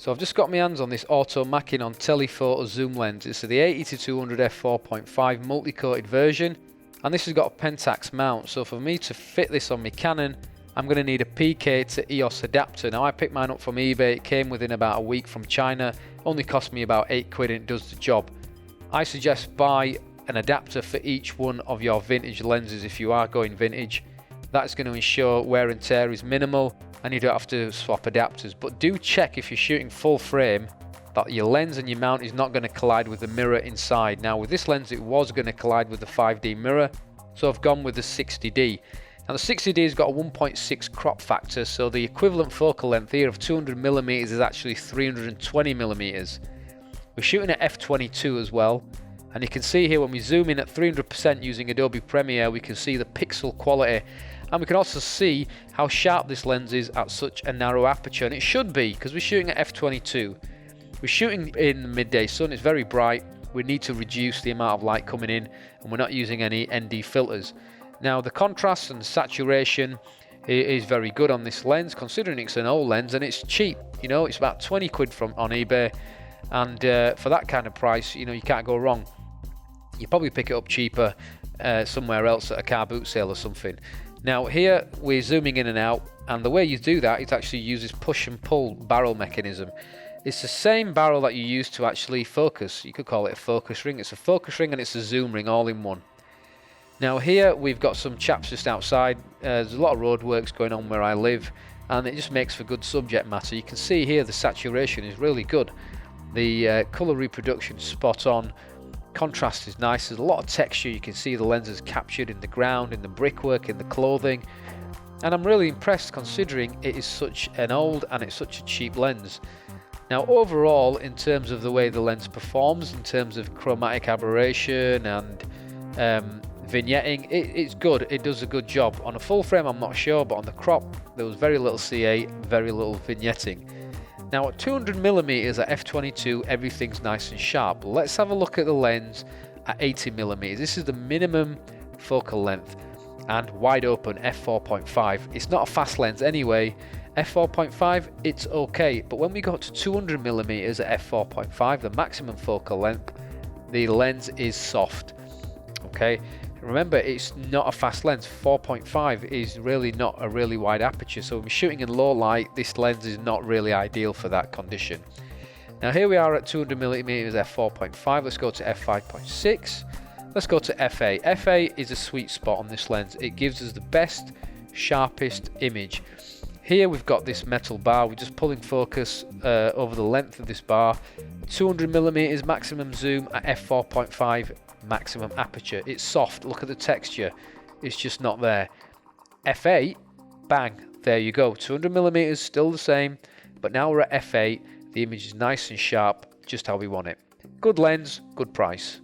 So I've just got my hands on this auto Makinon telephoto zoom lens. It's the 80-200 f4.5 multi-coated version, and this has got a Pentax mount. So for me to fit this on my Canon, I'm going to need a PK to EOS adapter. Now I picked mine up from eBay. It came within about a week from China. Only cost me about £8 and it does the job. I suggest buy an adapter for each one of your vintage lenses if you are going vintage. That's going to ensure wear and tear is minimal and you don't have to swap adapters. But do check if you're shooting full frame that your lens and your mount is not going to collide with the mirror inside. Now with this lens it was going to collide with the 5D mirror, so I've gone with the 60D. Now the 60D has got a 1.6 crop factor, so the equivalent focal length here of 200mm is actually 320mm. We're shooting at f/22 as well, and you can see here when we zoom in at 300% using Adobe Premiere, we can see the pixel quality, and we can also see how sharp this lens is at such a narrow aperture, and it should be because we're shooting at f/22. We're shooting in the midday sun, it's very bright, we need to reduce the amount of light coming in, and we're not using any ND filters. Now the contrast and saturation is very good on this lens, considering it's an old lens and it's cheap. You know, it's about 20 quid on eBay, and for that kind of price, you know, you can't go wrong. You probably pick it up cheaper somewhere else at a car boot sale or something. Now here we're zooming in and out, and the way you do that is actually use this push and pull barrel mechanism. It's the same barrel that you use to actually focus. You could call it a focus ring. It's a focus ring and it's a zoom ring all in one. Now here we've got some chaps just outside. There's a lot of road works going on where I live, and it just makes for good subject matter. You can see here the saturation is really good. The colour reproduction is spot on. Contrast is nice. There's a lot of texture. You can see the lenses captured in the ground, in the brickwork, in the clothing, and I'm really impressed considering it is such an old and it's such a cheap lens. Now overall, in terms of the way the lens performs, in terms of chromatic aberration and vignetting, it's good. It does a good job. On a full frame I'm not sure, but on the crop there was very little CA, very little vignetting. Now at 200mm at f/22 everything's nice and sharp. Let's have a look at the lens at 80mm. This is the minimum focal length and wide open f4.5. It's not a fast lens anyway. f4.5 it's okay, but when we got to 200mm at f4.5, the maximum focal length, the lens is soft. Okay, remember it's not a fast lens. 4.5 is really not a really wide aperture, so when we're shooting in low light this lens is not really ideal for that condition. Now here we are at 200mm f4.5. Let's go to f5.6. Let's go to f8. f8 is a sweet spot on this lens. It gives us the best, sharpest image. Here we've got this metal bar. We're just pulling focus over the length of this bar. 200mm maximum zoom at f4.5 maximum aperture. It's soft. Look at the texture. It's just not there. f8, bang, there you go. 200mm still the same, but now we're at f8. The image is nice and sharp, just how we want it. Good lens, good price.